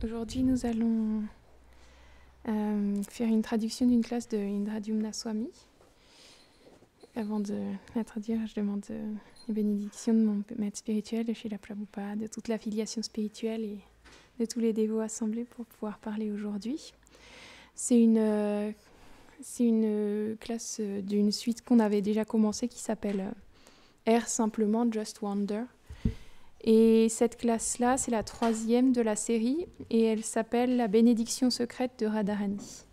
Aujourd'hui, nous allons faire une traduction d'une classe de Indradyumna Swami. Avant de la traduire, je demande les bénédictions de mon maître spirituel, de Srila Prabhupada, de toute l'affiliation spirituelle et de tous les dévots assemblés pour pouvoir parler aujourd'hui. C'est une classe d'une suite qu'on avait déjà commencée qui s'appelle R simplement, Just Wonder. Et cette classe-là, c'est la 3e de la série et elle s'appelle La bénédiction secrète de Radharani.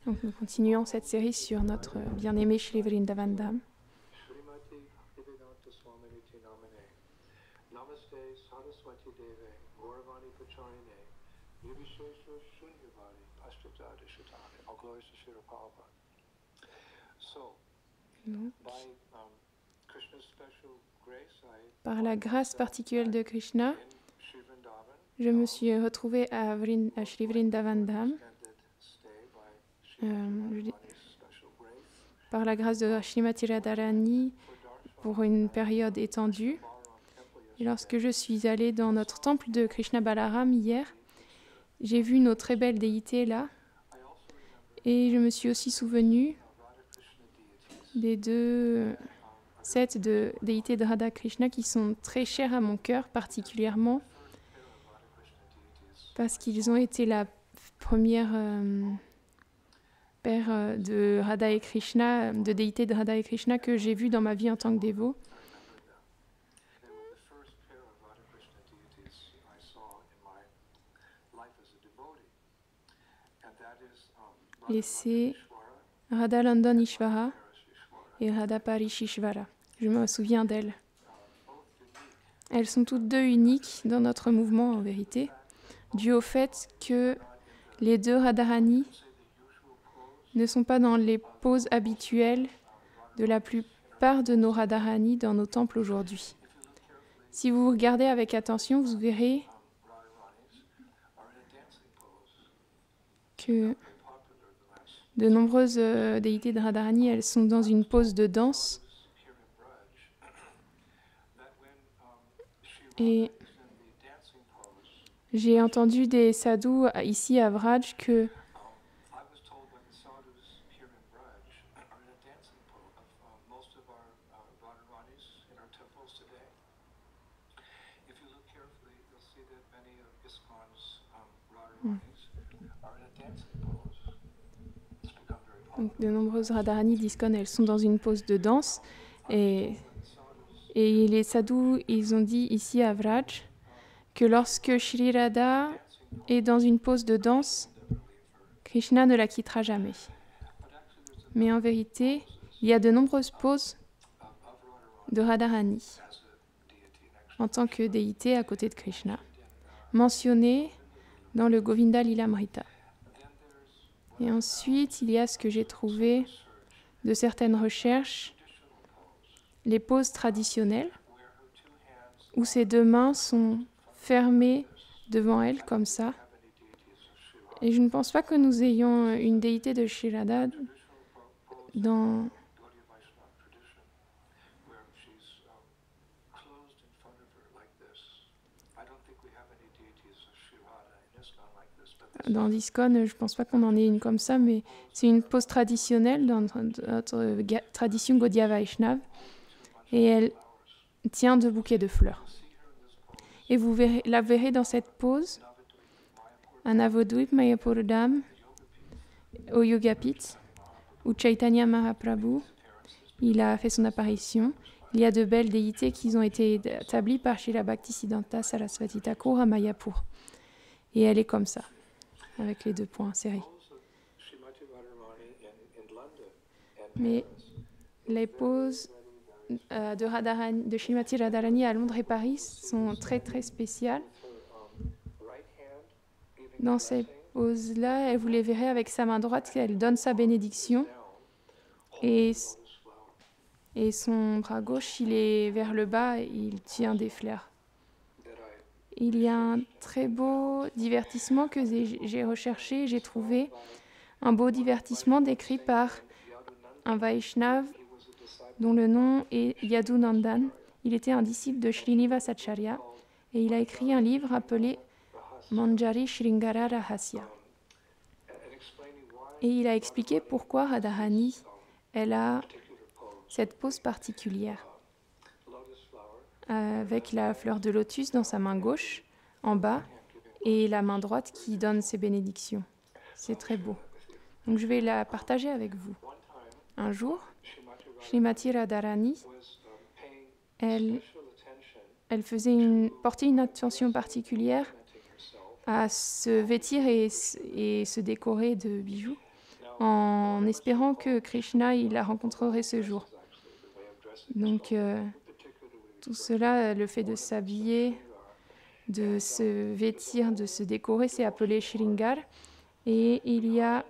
Donc nous continuons cette série sur notre bien-aimé Shri Vrindavan Dham. Donc, par la grâce particulière de Krishna, je me suis retrouvée à Shri Vrindavan Dham. Par la grâce de Srimati Radharani pour une période étendue. Et lorsque je suis allée dans notre temple de Krishna Balaram hier, j'ai vu nos très belles déités là. Et je me suis aussi souvenue des 2 sets de déités de Radha Krishna qui sont très chers à mon cœur particulièrement parce qu'ils ont été la première paire de Radha et Krishna, de déités de Radha et Krishna que j'ai vue dans ma vie en tant que dévot. Et c'est Radha London Ishvara et Radha Parishishvara. Je me souviens d'elles. Elles sont toutes 2 uniques dans notre mouvement en vérité, dû au fait que les 2 Radharani ne sont pas dans les poses habituelles de la plupart de nos Radharani dans nos temples aujourd'hui. Si vous regardez avec attention, vous verrez que de nombreuses déités de Radharani, elles sont dans une pose de danse. Et j'ai entendu des sadhus ici à Vraj que donc, de nombreuses Radharani d'ISKCON, elles sont dans une pose de danse. Et les sadhus, ils ont dit ici à Vraj que lorsque Shri Radha est dans une pose de danse, Krishna ne la quittera jamais. Mais en vérité, il y a de nombreuses poses de Radharani en tant que déité à côté de Krishna, mentionnées dans le Govinda Lilamrita. Et ensuite, il y a ce que j'ai trouvé de certaines recherches, les poses traditionnelles, où ses 2 mains sont fermées devant elle, comme ça. Et je ne pense pas que nous ayons une déité de Shri Radha dans l'ISKCON, je ne pense pas qu'on en ait une comme ça, mais c'est une pose traditionnelle dans notre tradition Gaudiya Vaishnava. Et elle tient 2 bouquets de fleurs. Et vous la verrez dans cette pose à Navodvip Mayapurdam, au Yogapith, où Chaitanya Mahaprabhu il a fait son apparition. Il y a de belles déités qui ont été établies par Srila Bhaktisiddhanta Saraswati Thakur à Mayapur. Et elle est comme ça, avec les 2 points serrés. Mais les poses de Srimati Radharani à Londres et Paris sont très très spéciales. Dans ces poses-là, vous les verrez avec sa main droite, elle donne sa bénédiction. Et son bras gauche, il est vers le bas et il tient des fleurs. Il y a un très beau divertissement que j'ai recherché, j'ai trouvé un beau divertissement décrit par un Vaishnav dont le nom est Yadunandan. Il était un disciple de Srinivasacharya et il a écrit un livre appelé Manjari Shringara Rahasya. Et il a expliqué pourquoi Radharani, elle a cette pose particulière, avec la fleur de lotus dans sa main gauche, en bas, et la main droite qui donne ses bénédictions. C'est très beau. Donc je vais la partager avec vous. Un jour, Srimati Radharani, elle portait une attention particulière à se vêtir et se décorer de bijoux, en espérant que Krishna il la rencontrerait ce jour. Donc tout cela, le fait de s'habiller, de se vêtir, de se décorer, c'est appelé Shringar. Et il y a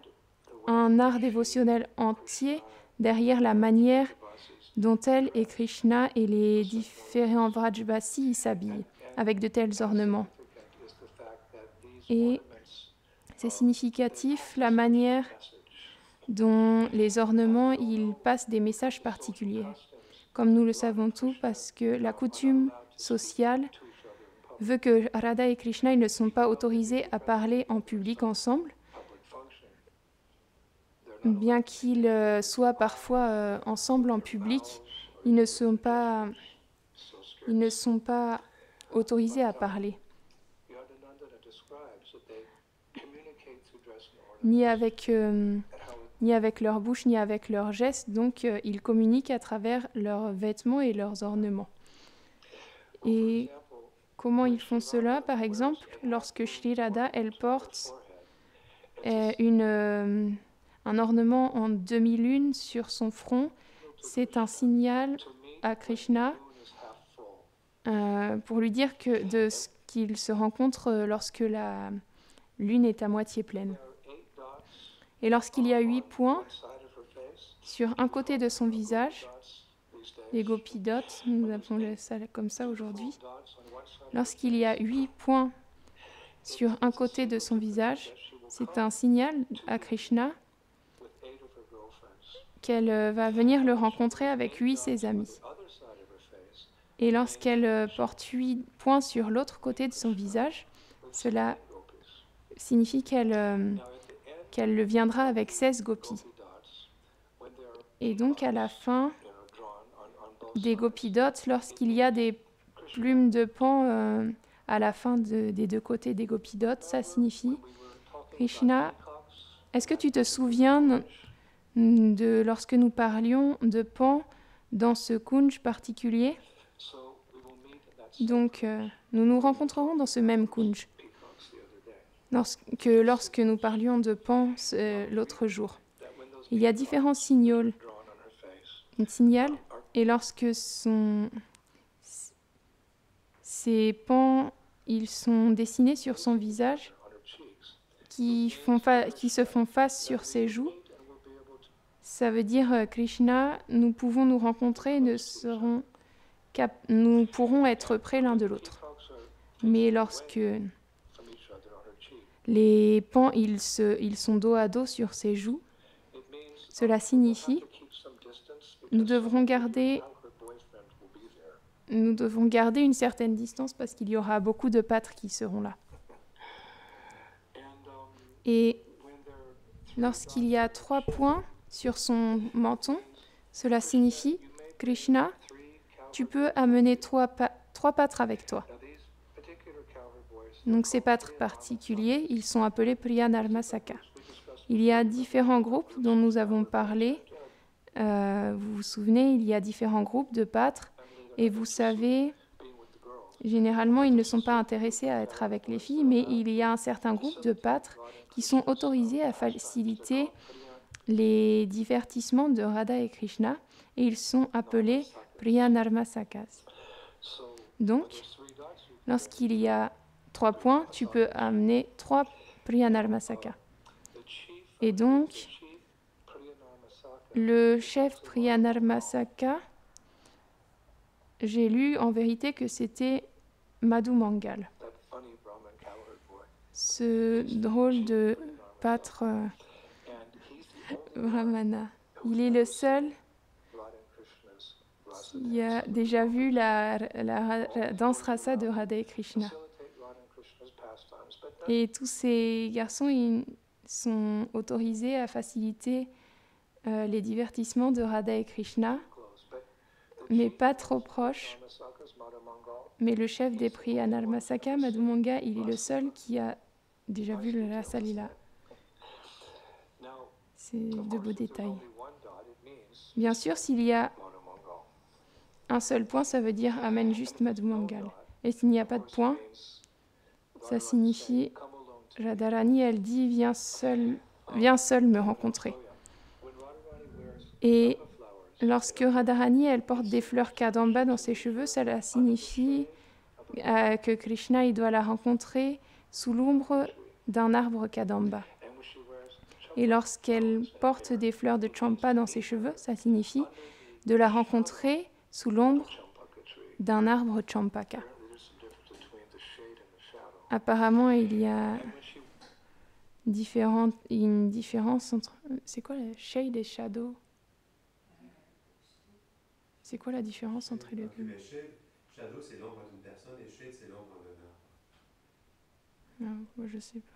un art dévotionnel entier derrière la manière dont elle et Krishna et les différents Vrajvasis s'habillent avec de tels ornements. Et c'est significatif la manière dont les ornements ils passent des messages particuliers. Comme nous le savons tous, parce que la coutume sociale veut que Radha et Krishna ils ne sont pas autorisés à parler en public ensemble, bien qu'ils soient parfois ensemble en public, ils ne sont pas autorisés à parler, ni avec leur bouche, ni avec leurs gestes. Donc, ils communiquent à travers leurs vêtements et leurs ornements. Et comment ils font cela? Par exemple, lorsque Shri Radha, elle porte un ornement en demi-lune sur son front, c'est un signal à Krishna pour lui dire qu'il se rencontre lorsque la lune est à moitié pleine. Et lorsqu'il y a 8 points sur un côté de son visage, les gopidotes, nous appelons ça comme ça aujourd'hui, lorsqu'il y a 8 points sur un côté de son visage, c'est un signal à Krishna qu'elle va venir le rencontrer avec 8 ses amis. Et lorsqu'elle porte 8 points sur l'autre côté de son visage, cela signifie qu'elle le viendra avec 16 gopis. Et donc à la fin des gopidotes, lorsqu'il y a des plumes de pan à la fin des deux côtés des gopidotes, ça signifie Krishna, est-ce que tu te souviens de lorsque nous parlions de pan dans ce kunj particulier? Donc nous nous rencontrerons dans ce même kunj lorsque nous parlions de pan l'autre jour. Il y a différents signaux, et lorsque ces pans ils sont dessinés sur son visage, qui se font face sur ses joues, ça veut dire Krishna, nous pouvons nous rencontrer, nous pourrons être près l'un de l'autre. Mais lorsque les pans ils sont dos à dos sur ses joues, cela signifie nous devons garder une certaine distance parce qu'il y aura beaucoup de pâtres qui seront là. Et lorsqu'il y a 3 points sur son menton, cela signifie Krishna, tu peux amener 3 pâtres avec toi. Donc ces pâtres particuliers, ils sont appelés Priya Narmasaka. Il y a différents groupes dont nous avons parlé. Vous vous souvenez, il y a différents groupes de pâtres. Et vous savez, généralement, ils ne sont pas intéressés à être avec les filles, mais il y a un certain groupe de pâtres qui sont autorisés à faciliter les divertissements de Radha et Krishna. Et ils sont appelés Priya Narmasakas. Donc, lorsqu'il y a 3 points, tu peux amener 3 Priya Narmasaka. Et donc, le chef Priya Narmasaka, j'ai lu en vérité que c'était Madhu Mangal. ce drôle de pâtre Brahmana. Il est le seul qui a déjà vu la danse rasa de Radha et Krishna. Et tous ces garçons ils sont autorisés à faciliter les divertissements de Radha et Krishna, mais pas trop proches. Mais le chef des Priya Narmasaka, Madhumanga, il est le seul qui a déjà vu le Rasa Lila. C'est de beaux détails. Bien sûr, s'il y a un seul point, ça veut dire amène juste Madhumangal. Et s'il n'y a pas de point, ça signifie Radharani, elle dit viens seul me rencontrer. Et lorsque Radharani, elle porte des fleurs kadamba dans ses cheveux, ça signifie que Krishna, il doit la rencontrer sous l'ombre d'un arbre kadamba. Et lorsqu'elle porte des fleurs de champa dans ses cheveux, ça signifie de la rencontrer sous l'ombre d'un arbre champaka. Apparemment, il y a une différence entre... C'est quoi la shade et shadow? C'est quoi la différence entre les deux? Shadow, c'est l'ombre d'une personne et shade, c'est l'ombre d'un arbre. Non, moi je sais pas.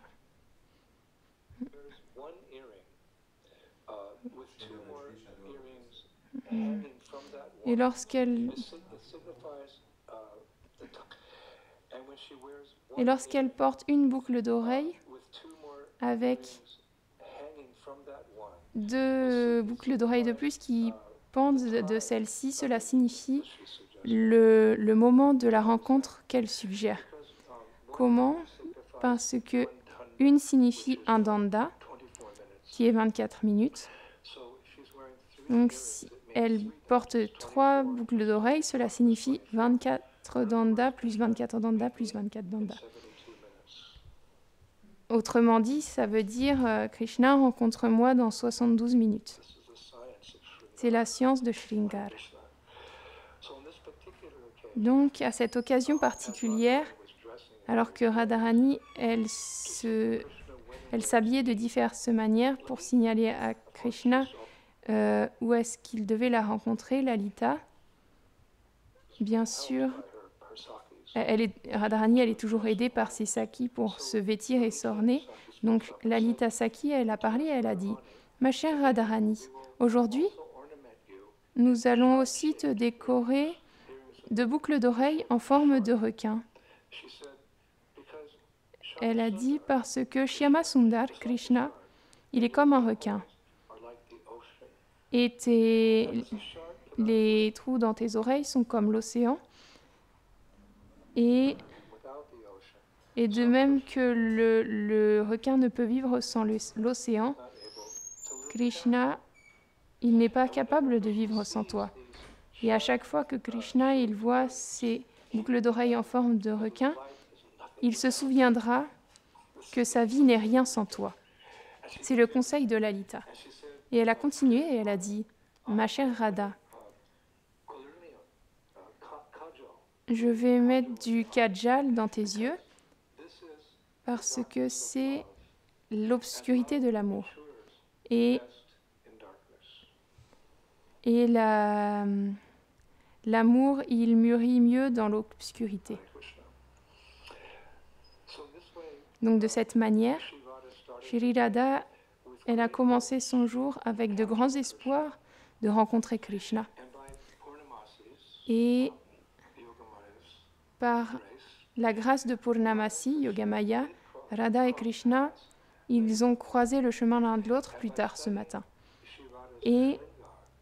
Et lorsqu'elle porte une boucle d'oreille avec 2 boucles d'oreilles de plus qui pendent de celle-ci, cela signifie le moment de la rencontre qu'elle suggère. Comment? Parce que une signifie un danda, qui est 24 minutes. Donc si elle porte 3 boucles d'oreilles, cela signifie 24 danda plus 24 danda plus 24 danda. Autrement dit, ça veut dire Krishna, rencontre-moi dans 72 minutes. C'est la science de Shringar. Donc, à cette occasion particulière, alors que Radharani, elle s'habillait de diverses manières pour signaler à Krishna où est-ce qu'il devait la rencontrer, Lalita. Bien sûr, Radharani, elle est toujours aidée par ses sakis pour se vêtir et s'orner. Donc, Lalita Saki, elle a parlé, elle a dit « Ma chère Radharani, aujourd'hui, nous allons aussi te décorer de boucles d'oreilles en forme de requin. » Elle a dit parce que Shyama Sundar, Krishna, il est comme un requin. Et les trous dans tes oreilles sont comme l'océan. Et de même que le requin ne peut vivre sans l'océan, Krishna, il n'est pas capable de vivre sans toi. Et à chaque fois que Krishna il voit ces boucles d'oreilles en forme de requin, il se souviendra que sa vie n'est rien sans toi. C'est le conseil de Lalita. Et elle a continué et elle a dit « Ma chère Radha, je vais mettre du kajal dans tes yeux parce que c'est l'obscurité de l'amour. Et l'amour, il mûrit mieux dans l'obscurité. » Donc de cette manière, Shri Radha, elle a commencé son jour avec de grands espoirs de rencontrer Krishna. Et par la grâce de Purnamasi, Yogamaya, Radha et Krishna, ils ont croisé le chemin l'un de l'autre plus tard ce matin. Et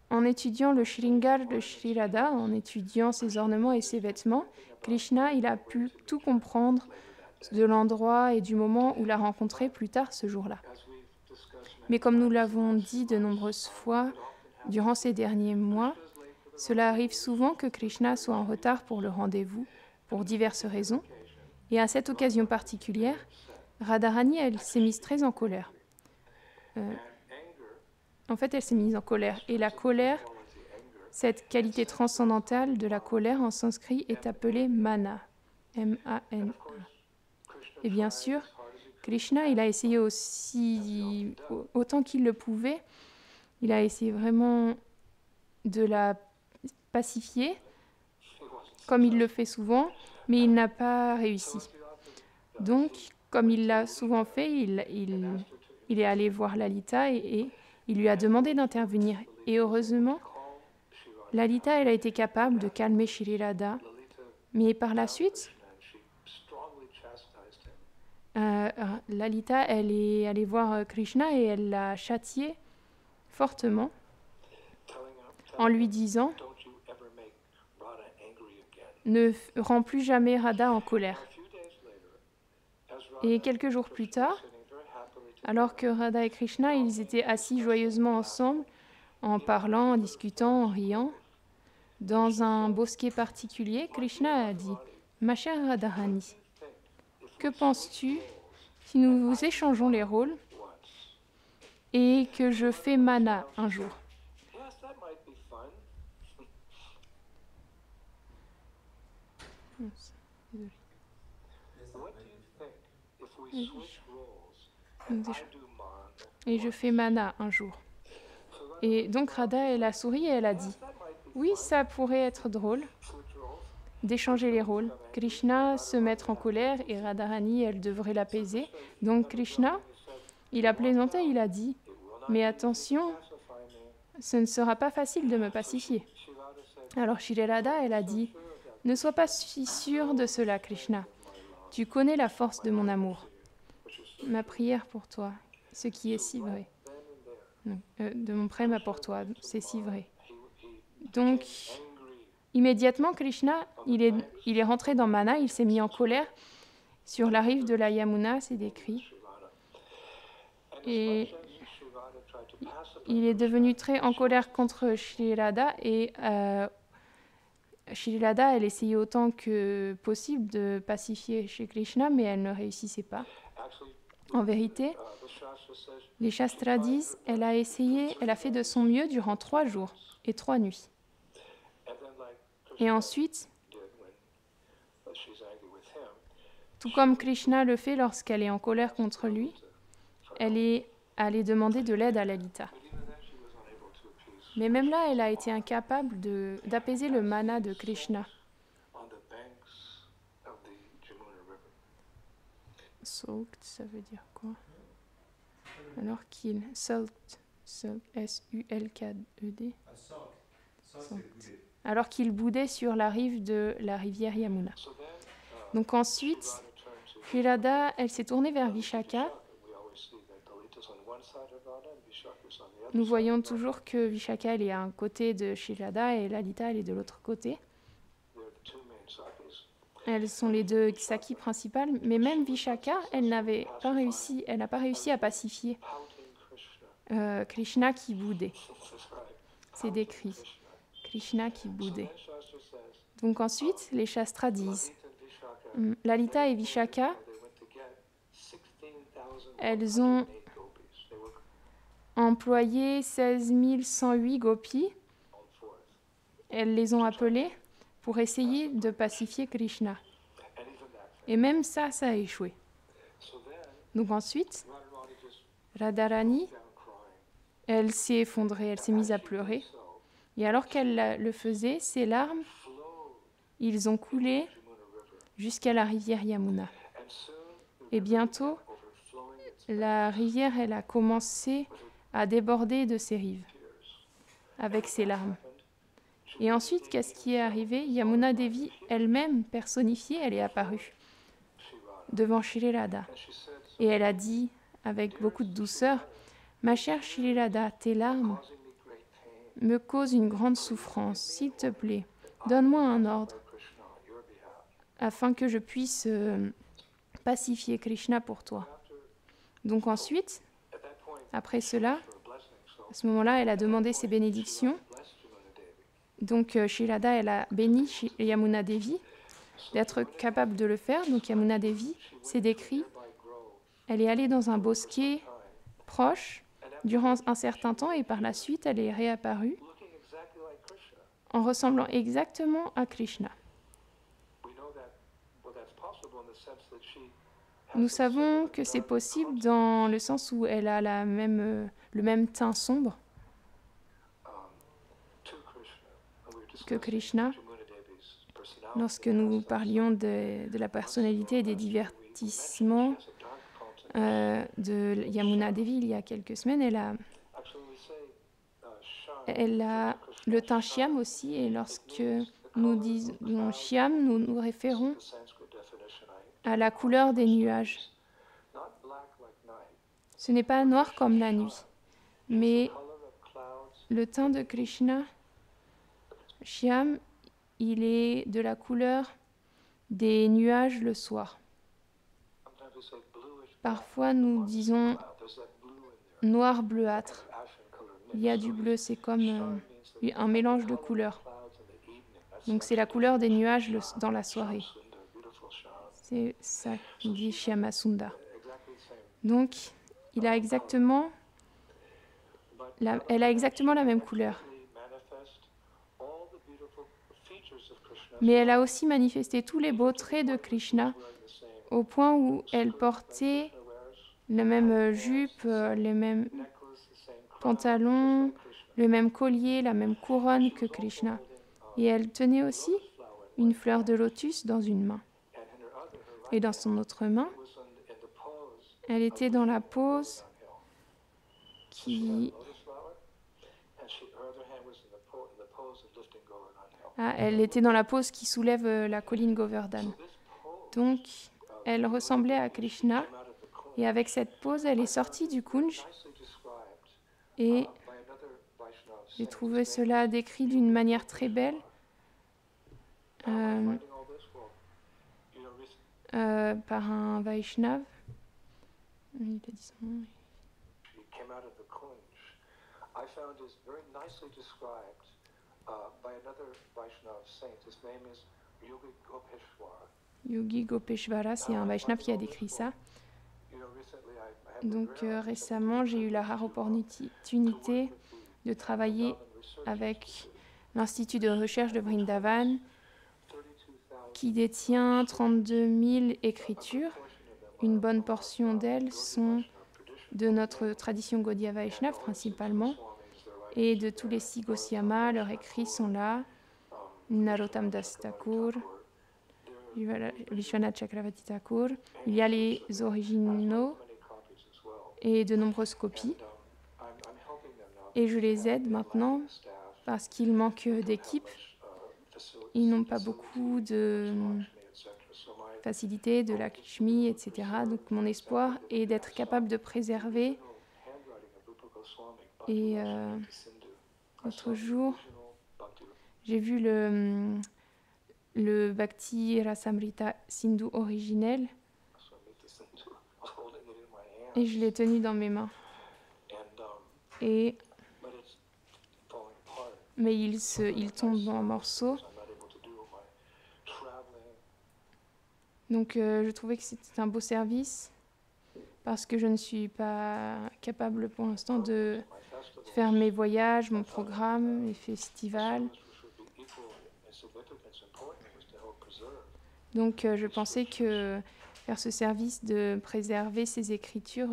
en étudiant le Shringar de Shri Radha, en étudiant ses ornements et ses vêtements, Krishna, il a pu tout comprendre de l'endroit et du moment où l'a rencontré plus tard ce jour-là. Mais comme nous l'avons dit de nombreuses fois durant ces derniers mois, cela arrive souvent que Krishna soit en retard pour le rendez-vous, pour diverses raisons. Et à cette occasion particulière, Radharani, elle s'est mise très en colère. En fait, elle s'est mise en colère. Et la colère, cette qualité transcendantale de la colère en sanskrit est appelée mana, M-A-N-A. Et bien sûr, Krishna, il a essayé aussi, autant qu'il le pouvait, il a essayé vraiment de la pacifier, comme il le fait souvent, mais il n'a pas réussi. Donc, comme il l'a souvent fait, il est allé voir Lalita et il lui a demandé d'intervenir. Et heureusement, Lalita, elle a été capable de calmer Shri Radha. Mais par la suite, Lalita, elle est allée voir Krishna et elle l'a châtié fortement en lui disant « Ne rends plus jamais Radha en colère ». Et quelques jours plus tard, alors que Radha et Krishna, ils étaient assis joyeusement ensemble, en parlant, en discutant, en riant, dans un bosquet particulier, Krishna a dit « Ma chère Radharani, que penses-tu si nous échangeons les rôles et que je fais Mana un jour ?» Et je fais Mana un jour. Et donc Radha, elle a souri et elle a dit « Oui, ça pourrait être drôle d'échanger les rôles. Krishna se mettre en colère et Radharani, elle devrait l'apaiser. Donc Krishna, il a plaisanté, il a dit « Mais attention, ce ne sera pas facile de me pacifier. » Alors Shri Radha, elle a dit « Ne sois pas si sûr de cela, Krishna. Tu connais la force de mon amour. Ma prière pour toi, ce qui est si vrai. De mon prême pour toi, c'est si vrai. » Donc, immédiatement, Krishna, il est rentré dans Mana, il s'est mis en colère. Sur la rive de la Yamuna, c'est décrit. Et il est devenu très en colère contre Shri Radha et Shri Radha, elle essayait autant que possible de pacifier Shri Krishna, mais elle ne réussissait pas. En vérité, les Shastras disent, elle a fait de son mieux durant 3 jours et 3 nuits. Et ensuite, tout comme Krishna le fait lorsqu'elle est en colère contre lui, elle est allée demander de l'aide à Lalita. Mais même là, elle a été incapable d'apaiser le mana de Krishna. Sulkt, ça veut dire quoi? Alors qu'il... Sulkt, S-U-L-K-E-D. Alors qu'il boudait sur la rive de la rivière Yamuna. Donc ensuite, Shri Radha, elle s'est tournée vers Vishaka. Nous voyons toujours que Vishaka, elle est à un côté de Shri Radha et Lalita, elle est de l'autre côté. Elles sont les deux Sakis principales, mais même Vishaka, elle n'a pas réussi à pacifier Krishna qui boudait. C'est décrit. Krishna qui boudait. Donc ensuite, les Shastras disent Lalita et Vishaka, elles ont employé 16 108 gopis. Elles les ont appelées pour essayer de pacifier Krishna. Et même ça a échoué. Donc ensuite, Radharani, elle s'est effondrée, elle s'est mise à pleurer. Et alors qu'elle le faisait, ses larmes, ils ont coulé jusqu'à la rivière Yamuna. Et bientôt, la rivière, elle a commencé à déborder de ses rives, avec ses larmes. Et ensuite, qu'est-ce qui est arrivé? Yamuna Devi, elle-même personnifiée, elle est apparue devant Shri Radha. Et elle a dit, avec beaucoup de douceur, « Ma chère Shri Radha, tes larmes me causent une grande souffrance. S'il te plaît, donne-moi un ordre afin que je puisse pacifier Krishna pour toi. » Donc ensuite, après cela, à ce moment-là, elle a demandé ses bénédictions. Donc Shri Radha, elle a béni Yamuna Devi d'être capable de le faire. Donc Yamuna Devi, c'est décrit, elle est allée dans un bosquet proche durant un certain temps et par la suite, elle est réapparue en ressemblant exactement à Krishna. Nous savons que c'est possible dans le sens où elle a le même teint sombre que Krishna. Lorsque nous parlions de la personnalité et des divertissements de Yamuna Devi il y a quelques semaines, elle a le teint Shyam aussi, et lorsque nous disons Shyam, nous nous référons à la couleur des nuages. Ce n'est pas noir comme la nuit, mais le teint de Krishna, Shyam, il est de la couleur des nuages le soir. Parfois, nous disons noir bleuâtre. Il y a du bleu, c'est comme un mélange de couleurs. Donc, c'est la couleur des nuages dans la soirée. C'est ça qu'on dit Shyama Sundar. Donc, elle a exactement la même couleur. Mais elle a aussi manifesté tous les beaux traits de Krishna au point où elle portait la même jupe, les mêmes pantalons, le même collier, la même couronne que Krishna. Et elle tenait aussi une fleur de lotus dans une main. Et dans son autre main, elle était dans la pose elle était dans la pose qui soulève la colline Govardhan. Donc, elle ressemblait à Krishna. Et avec cette pose, elle est sortie du Kunj. Et j'ai trouvé cela décrit d'une manière très belle par un Vaishnav. Il a dit son nom. Yogi Gopeshwara, c'est un Vaishnav qui a décrit ça. Donc récemment, j'ai eu la rare opportunité de travailler avec l'Institut de recherche de Vrindavan qui détient 32 000 écritures. Une bonne portion d'elles sont de notre tradition Gaudiya Vaishnava principalement, et de tous les 6 Gosyamas, leurs écrits sont là. Narottam Das Thakur, Vishwanath Chakravarti Thakur. Il y a les originaux et de nombreuses copies. Et je les aide maintenant parce qu'ils manquent d'équipe. Ils n'ont pas beaucoup de facilité, de lakshmi, etc. Donc mon espoir est d'être capable de préserver. Et l'autre jour, j'ai vu le Bhakti Rasamrita Sindhu originel et je l'ai tenu dans mes mains. Mais il tombe en morceaux. Donc je trouvais que c'était un beau service parce que je ne suis pas capable pour l'instant de faire mes voyages, mon programme, les festivals. Donc je pensais que faire ce service de préserver ces écritures,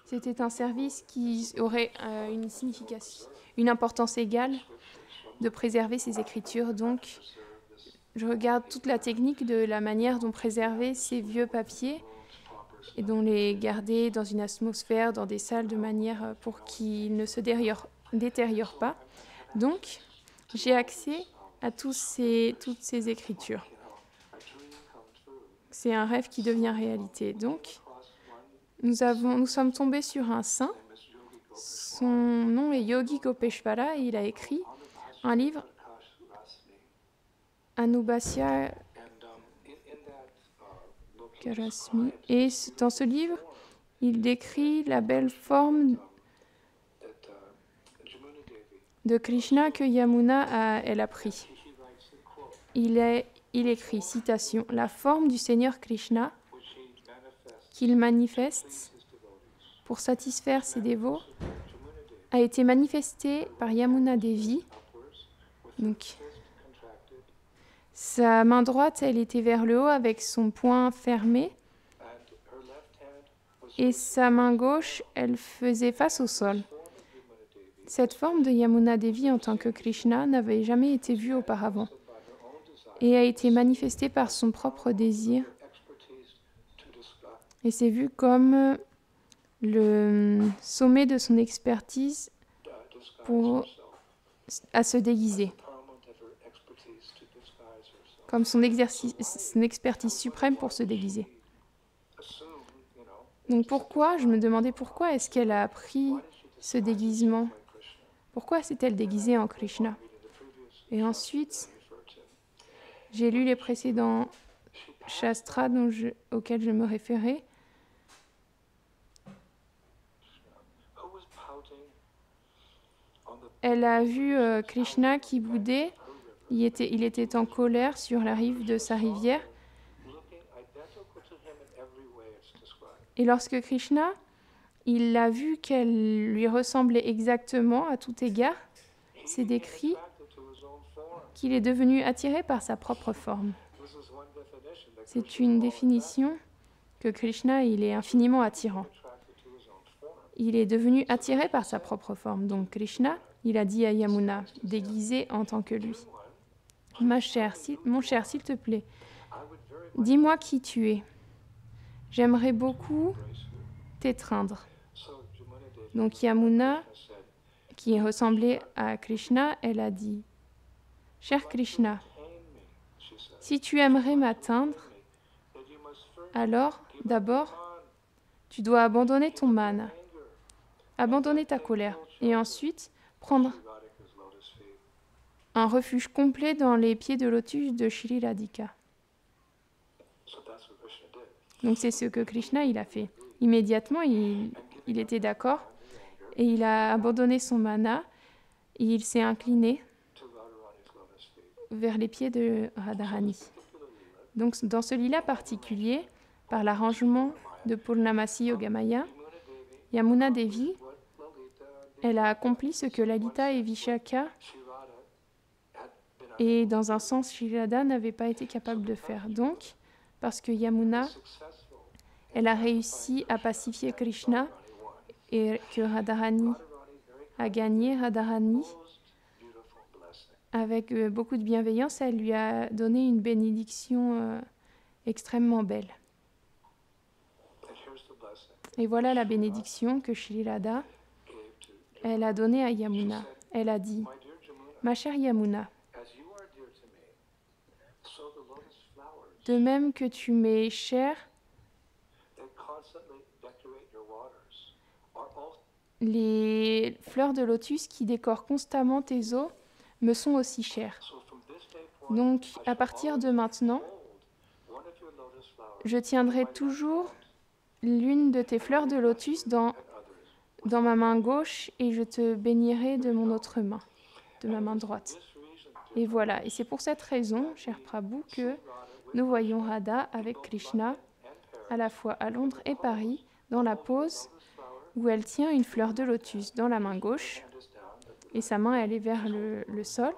c'était un service qui aurait une signification, une importance égale de préserver ces écritures. Donc je regarde toute la technique de la manière dont préserver ces vieux papiers et dont les garder dans une atmosphère, dans des salles de manière pour qu'ils ne se détériorent pas. Donc, j'ai accès à toutes ces écritures. C'est un rêve qui devient réalité. Donc, nous sommes tombés sur un saint. Son nom est Yogi Gopeshwara et il a écrit un livre, Anubhasya Karasmi. Et dans ce livre, il décrit la belle forme de Krishna que Yamuna elle a pris. Il écrit, citation, « La forme du Seigneur Krishna qu'il manifeste pour satisfaire ses dévots a été manifesté par Yamuna Devi. Donc, sa main droite, elle était vers le haut avec son poing fermé. Et sa main gauche, elle faisait face au sol. Cette forme de Yamuna Devi en tant que Krishna n'avait jamais été vue auparavant et a été manifestée par son propre désir. Et c'est vu comme le sommet de son expertise à se déguiser, comme son expertise suprême pour se déguiser. Donc je me demandais pourquoi est-ce qu'elle a pris ce déguisement? Pourquoi s'est-elle déguisée en Krishna? Et ensuite, j'ai lu les précédents shastras auxquels je me référais. Elle a vu Krishna qui boudait. Il était en colère sur la rive de sa rivière. Et lorsque Krishna, il l'a vu qu'elle lui ressemblait exactement à tout égard, c'est décrit qu'il est devenu attiré par sa propre forme. C'est une définition que Krishna, il est infiniment attirant. Il est devenu attiré par sa propre forme. Donc Krishna, il a dit à Yamuna, déguisé en tant que lui, mon cher, s'il te plaît, dis-moi qui tu es. J'aimerais beaucoup t'étreindre. Donc Yamuna, qui ressemblait à Krishna, elle a dit, cher Krishna, si tu aimerais m'atteindre, alors d'abord, tu dois abandonner ton mana, abandonner ta colère, et ensuite prendre un refuge complet dans les pieds de lotus de Shri Radhika. Donc c'est ce que Krishna il a fait. Immédiatement, il était d'accord et il a abandonné son mana et il s'est incliné vers les pieds de Radharani. Donc dans ce lila particulier, par l'arrangement de Purnamasi Yogamaya, Yamuna Devi, elle a accompli ce que Lalita et Vishaka et dans un sens Shri Radha n'avaient pas été capables de faire. Donc, parce que Yamuna, elle a réussi à pacifier Krishna et que Radharani a gagné, Radharani, avec beaucoup de bienveillance, elle lui a donné une bénédiction extrêmement belle. Et voilà la bénédiction que Shri Radha, elle a donnée à Yamuna. Elle a dit, ma chère Yamuna, de même que tu m'es chère, les fleurs de lotus qui décorent constamment tes eaux me sont aussi chères. Donc, à partir de maintenant, je tiendrai toujours l'une de tes fleurs de lotus dans ma main gauche et je te bénirai de mon autre main, de ma main droite. Et voilà, et c'est pour cette raison, cher Prabhu, que nous voyons Radha avec Krishna, à la fois à Londres et Paris, dans la pose où elle tient une fleur de lotus dans la main gauche, et sa main, elle est vers le sol.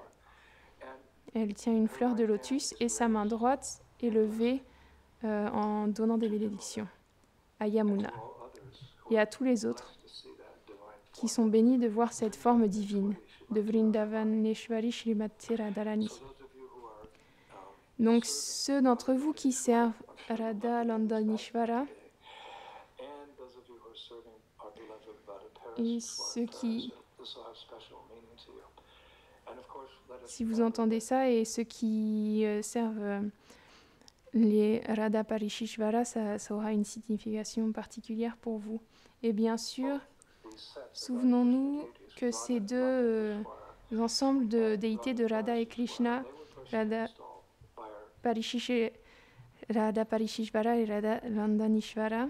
Elle tient une fleur de lotus, et sa main droite est levée en donnant des bénédictions à Yamuna et à tous les autres qui sont bénis de voir cette forme divine de Vrindavaneshwari Srimati Radharani. Donc ceux d'entre vous qui servent Radha Landanishvara et ceux qui, si vous entendez ça, et ceux qui servent les Radha Parishishvara, ça aura une signification particulière pour vous. Et bien sûr, souvenons-nous que ces deux ensembles de déités de Radha et Krishna, Radha Parishishvara et Radha Landanishvara,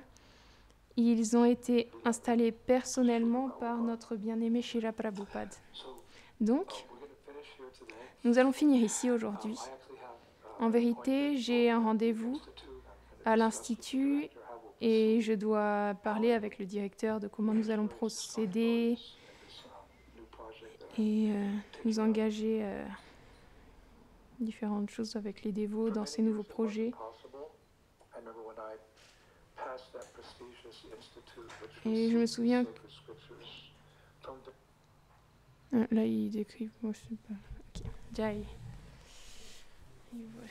ils ont été installés personnellement par notre bien-aimé Srila Prabhupada. Donc, nous allons finir ici aujourd'hui. En vérité, j'ai un rendez-vous à l'Institut et je dois parler avec le directeur de comment nous allons procéder et nous engager différentes choses avec les dévots dans ces nouveaux projets. Et je me souviens là, il décrit, moi je sais pas. Ok, Jai. Et voilà.